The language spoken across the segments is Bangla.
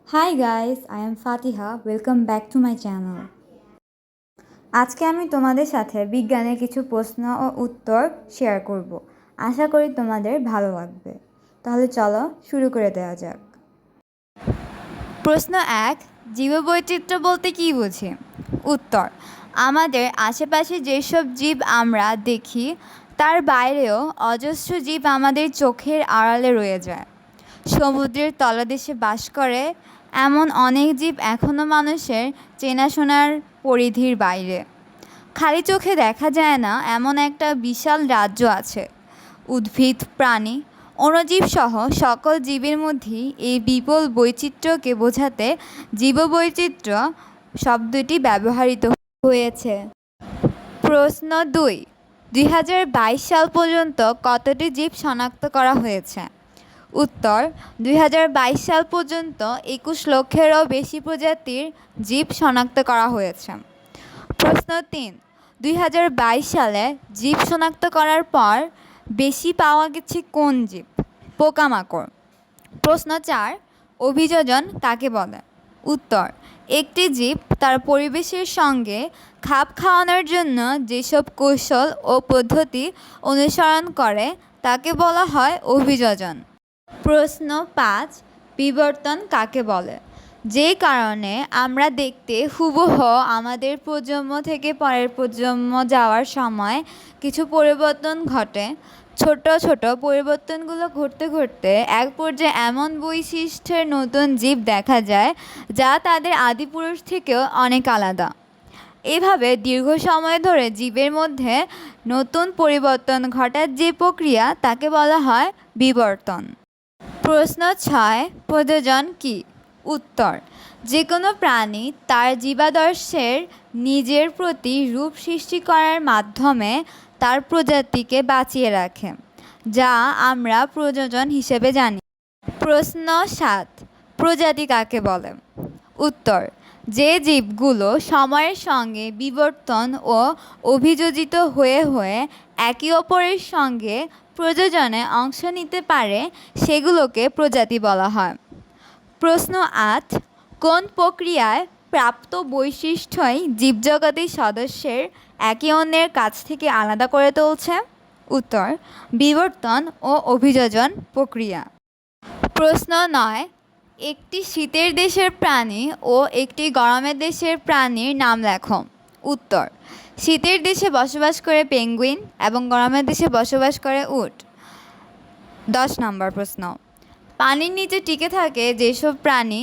Hi guys, I am Fatiha. Welcome back to my channel. আজকে আমি তোমাদের সাথে বিজ্ঞানের কিছু প্রশ্ন ও উত্তর শেয়ার করব। আশা করি তোমাদের ভালো লাগবে। তাহলে চলো শুরু করে দেওয়া যাক। প্রশ্ন 1, জীববৈচিত্র্য বলতে কী বুঝি? উত্তর, আমাদের আশেপাশে যেসব জীব আমরা দেখি তার বাইরেও অজস্র জীব আমাদের চোখের আড়ালে রয়ে যায়। সমুদ্রের তলদেশে বাস করে এমন অনেক জীব এখনও মানুষের চেনাশোনার পরিধির বাইরে। খালি চোখে দেখা যায় না এমন একটা বিশাল রাজ্য আছে। উদ্ভিদ, প্রাণী, অণুজীব সহ সকল জীবের মধ্যেই এই বিপুল বৈচিত্র্যকে বোঝাতে জীববৈচিত্র্য শব্দটি ব্যবহৃত হয়েছে। প্রশ্ন 2, 2022 সাল পর্যন্ত কতটি জীব শনাক্ত করা হয়েছে? উত্তর, 2022 সাল পর্যন্ত 21 লক্ষেরও বেশি প্রজাতির জীব শনাক্ত করা হয়েছে। প্রশ্ন 3, 2022 সালে জীব শনাক্ত করার পর বেশি পাওয়া গেছে কোন জীব? পোকামাকড়। প্রশ্ন 4, অভিযোজন কাকে বলে? উত্তর, একটি জীব তার পরিবেশের সঙ্গে খাপ খাওয়ানোর জন্য যেসব কৌশল ও পদ্ধতি অনুসরণ করে তাকে বলা হয় অভিযোজন। প্রশ্ন 5, বিবর্তন কাকে বলে? যে কারণে আমরা দেখতে হুবহু আমাদের প্রজন্ম থেকে পরের প্রজন্ম যাওয়ার সময় কিছু পরিবর্তন ঘটে। ছোট ছোট পরিবর্তনগুলো ঘটতে ঘটতে এক পর্যায়ে এমন বৈশিষ্ট্যের নতুন জীব দেখা যায় যা তাদের আদিপুরুষ থেকেও অনেক আলাদা। এভাবে দীর্ঘ সময় ধরে জীবের মধ্যে নতুন পরিবর্তন ঘটার যে প্রক্রিয়া তাকে বলা হয় বিবর্তন। প্রশ্ন 6, প্রযোজন কী? উত্তর, যে কোনো প্রাণী তার জীবাদর্শের নিজের প্রতি রূপ সৃষ্টি করার মাধ্যমে তার প্রজাতিকে বাঁচিয়ে রাখে, যা আমরা প্রযোজন হিসেবে জানি। প্রশ্ন 7, প্রজাতি কাকে বলে? উত্তর, যে জীবগুলো সময়ের সঙ্গে বিবর্তন ও অভিযোজিত হয়ে হয়ে একে অপরের সঙ্গে প্রযোজনে অংশ নিতে পারে সেগুলোকে প্রজাতি বলা হয়। প্রশ্ন 8, কোন প্রক্রিয়ায় প্রাপ্ত বৈশিষ্ট্যই জীবজগতের সদস্যের একে অন্যের কাছ থেকে আলাদা করে তুলছে? উত্তর, বিবর্তন ও অভিযোজন প্রক্রিয়া। প্রশ্ন 9, একটি শীতের দেশের প্রাণী ও একটি গরমের দেশের প্রাণীর নাম লেখো। উত্তর, শীতের দেশে বসবাস করে পেঙ্গুইন এবং গরমের দেশে বসবাস করে উট। 10 নম্বর প্রশ্ন, পানির নিচে টিকে থাকে যেসব প্রাণী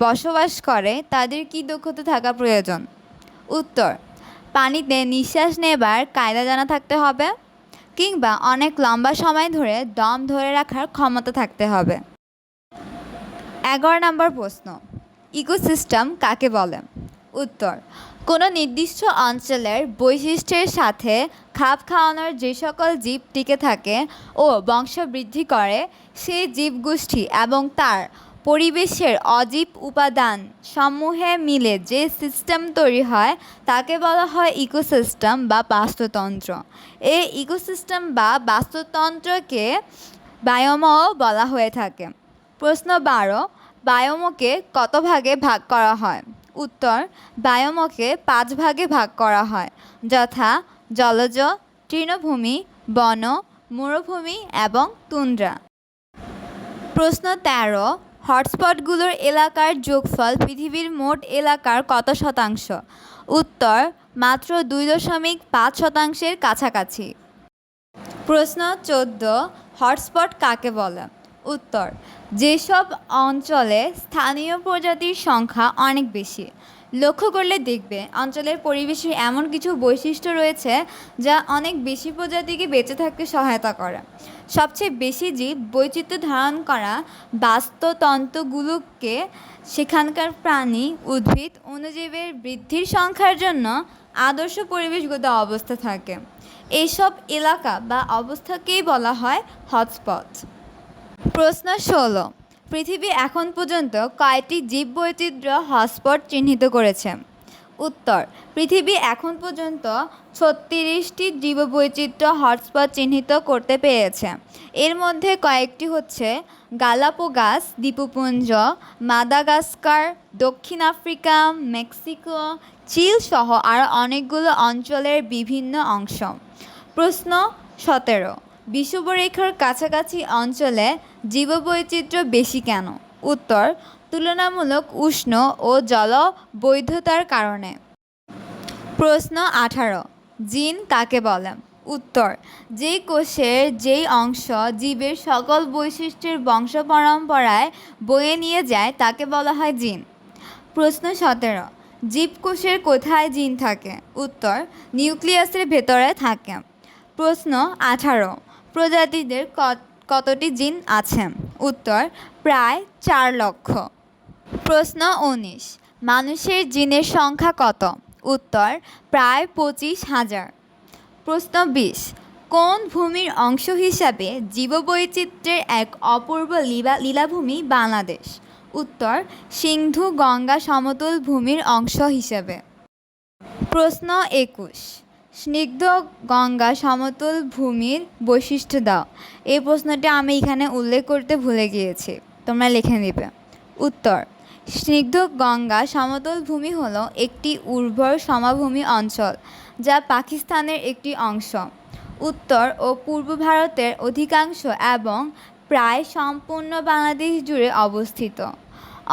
বসবাস করে তাদের কী দক্ষতা থাকা প্রয়োজন? উত্তর, পানিতে নিঃশ্বাস নেবার কায়দা জানা থাকতে হবে কিংবা অনেক লম্বা সময় ধরে দম ধরে রাখার ক্ষমতা থাকতে হবে। 11 নম্বর প্রশ্ন, ইকোসিস্টেম কাকে বলে? উত্তর, কোনো নির্দিষ্ট অঞ্চলের বৈশিষ্ট্যের সাথে খাপ খাওয়ানোর যে সকল জীব টিকে থাকে ও বংশবৃদ্ধি করে সেই জীবগোষ্ঠী এবং তার পরিবেশের অজীব উপাদান সমূহে মিলে যে সিস্টেম তৈরি হয় তাকে বলা হয় ইকোসিস্টেম বা বাস্তুতন্ত্র। এই ইকোসিস্টেম বা বাস্তুতন্ত্রকে বায়োমও বলা হয়ে থাকে। প্রশ্ন 12, বায়োমকে কত ভাগে ভাগ করা হয়? উত্তর, বায়োমকে 5 ভাগে ভাগ করা হয়, যথা জলজ, তৃণভূমি, বন, মরুভূমি এবং তুন্দ্রা। প্রশ্ন 13, হটস্পটগুলোর এলাকার যোগফল পৃথিবীর মোট এলাকার কত শতাংশ? উত্তর, মাত্র 2.5% কাছাকাছি। প্রশ্ন 14, হটস্পট কাকে বলে? উত্তর, যেসব অঞ্চলে স্থানীয় প্রজাতির সংখ্যা অনেক বেশি। লক্ষ্য করলে দেখবে অঞ্চলের পরিবেশের এমন কিছু বৈশিষ্ট্য রয়েছে যা অনেক বেশি প্রজাতিকে বেঁচে থাকতে সহায়তা করে। সবচেয়ে বেশি জীব বৈচিত্র্য ধারণ করা বাস্তুতন্ত্রগুলোকে সেখানকার প্রাণী, উদ্ভিদ, অণুজীবের বৃদ্ধির সংখ্যার জন্য আদর্শ পরিবেশগত অবস্থা থাকে। এইসব এলাকা বা অবস্থাকেই বলা হয় হটস্পট। প্রশ্ন 16, পৃথিবী এখন পর্যন্ত কয়টি জীববৈচিত্র্য হটস্পট চিহ্নিত করেছে? উত্তর, পৃথিবী এখন পর্যন্ত ৩৬টি জীববৈচিত্র্য হটস্পট চিহ্নিত করতে পেরেছে। এর মধ্যে কয়েকটি হচ্ছে গালাপাগোস দ্বীপপুঞ্জ, মাদাগাস্কার, দক্ষিণ আফ্রিকা, মেক্সিকো, চিল সহ আরও অনেকগুলো অঞ্চলের বিভিন্ন অংশ। প্রশ্ন ১৭, বিষুবরেখার কাছাকাছি অঞ্চলে জীববৈচিত্র্য বেশি কেন? উত্তর, তুলনামূলক উষ্ণ ও জলবৈধতার কারণে। প্রশ্ন ১৮, জিন কাকে বলে? উত্তর, যেই কোষের যেই অংশ জীবের সকল বৈশিষ্ট্যের বংশ পরম্পরায় বয়ে নিয়ে যায় তাকে বলা হয় জিন। প্রশ্ন ১৭, জীবকোষের কোথায় জিন থাকে? উত্তর, নিউক্লিয়াসের ভেতরে থাকে। প্রশ্ন ১৮, প্রজাতিদের কতটি জিন আছে? উত্তর, প্রায় ৪ লক্ষ। প্রশ্ন ১৯, মানুষের জিনের সংখ্যা কত? উত্তর, প্রায় ২৫,০০০। প্রশ্ন ২০, কোন ভূমির অংশ হিসাবে জীববৈচিত্র্যের এক অপূর্ব লীলাভূমি বাংলাদেশ? উত্তর, সিন্ধু গঙ্গা সমতল ভূমির অংশ হিসেবে। প্রশ্ন ২১, স্নিগ্ধ গঙ্গা সমতল ভূমির বৈশিষ্ট্য দাও। এই প্রশ্নটি আমি এখানে উল্লেখ করতে ভুলে গিয়েছি, তোমরা লিখে নেবে। উত্তর, স্নিগ্ধ গঙ্গা সমতল ভূমি হলো একটি উর্বর সমভূমি অঞ্চল যা পাকিস্তানের একটি অংশ, উত্তর ও পূর্ব ভারতের অধিকাংশ এবং প্রায় সম্পূর্ণ বাংলাদেশ জুড়ে অবস্থিত।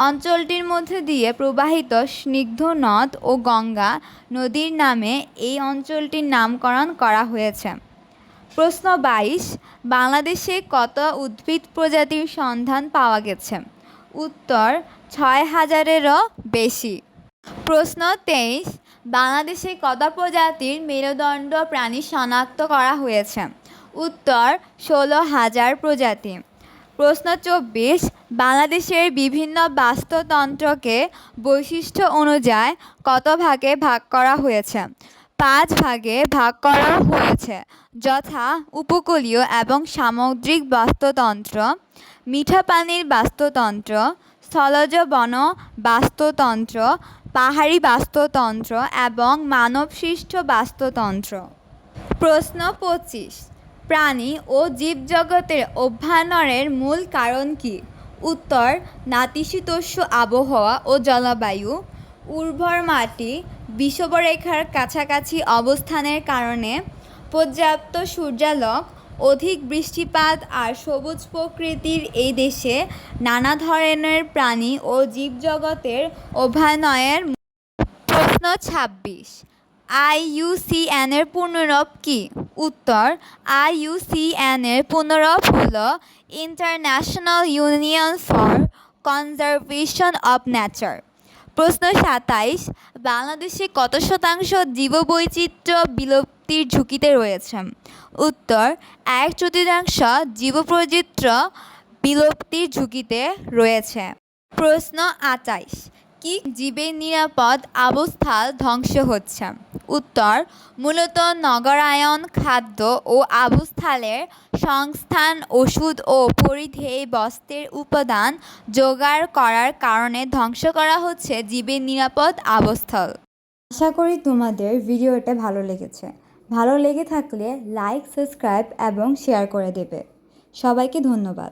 অঞ্চলটির মধ্যে দিয়ে প্রবাহিত স্নিগ্ধ নদ ও গঙ্গা নদীর নামে এই অঞ্চলটির নামকরণ করা হয়েছে। প্রশ্ন ২২, বাংলাদেশে কত উদ্ভিদ প্রজাতির সন্ধান পাওয়া গেছে? উত্তর, ৬,০০০-এরও বেশি। প্রশ্ন ২৩, বাংলাদেশে কত প্রজাতির মেরুদণ্ড প্রাণী শনাক্ত করা হয়েছে? উত্তর, ১৬,০০০ প্রজাতি। প্রশ্ন ২৪, বাংলাদেশের বিভিন্ন বাস্তুতন্ত্রকে বৈশিষ্ট্য অনুযায়ী কত ভাগে ভাগ করা হয়েছে? ৫ ভাগে ভাগ করা হয়েছে, যথা উপকূলীয় এবং সামুদ্রিক বাস্তুতন্ত্র, মিঠা পানির বাস্তুতন্ত্র, স্থলজ বন বাস্তুতন্ত্র, পাহাড়ি বাস্তুতন্ত্র এবং মানবসৃষ্ট বাস্তুতন্ত্র। প্রশ্ন ২৫, প্রাণী ও জীবজগতের অভ্যুদয়ের মূল কারণ কী? উত্তর, নাতিশীতোষ্ণ আবহাওয়া ও জলবায়ু, উর্বর মাটি, বিষুবরেখার কাছাকাছি অবস্থানের কারণে, পর্যাপ্ত সূর্যালোক, অধিক বৃষ্টিপাত আর সবুজ প্রকৃতির এই দেশে নানা ধরনের প্রাণী ও জীবজগতের অভ্যুদয়ের। প্রশ্ন ২৬, IUCN এর পূর্ণরূপ কী? উত্তর, IUCN এর পূর্ণরূপ হল international union for conservation of nature. প্রশ্ন ২৭, বাংলাদেশে কত শতাংশ জীববৈচিত্র্য বিলুপ্তির ঝুঁকিতে রয়েছে? উত্তর, ১/৪ জীববৈচিত্র্য বিলুপ্তির ঝুঁকিতে রয়েছে। প্রশ্ন ২৮, কি জীবের নিরাপদ আবাসস্থল ধ্বংস হচ্ছে? উত্তর, মূলত নগরায়ন, খাদ্য ও আবাসস্থলের সংস্থান, ওষুধ ও পরিধেয় বস্ত্রের উপাদান জোগাড় করার কারণে ধ্বংস করা হচ্ছে জীবের নিরাপদ আবাসস্থল। আশা করি তোমাদের ভিডিওটা ভালো লেগেছে। ভালো লেগে থাকলে লাইক, সাবস্ক্রাইব এবং শেয়ার করে দেবে। সবাইকে ধন্যবাদ।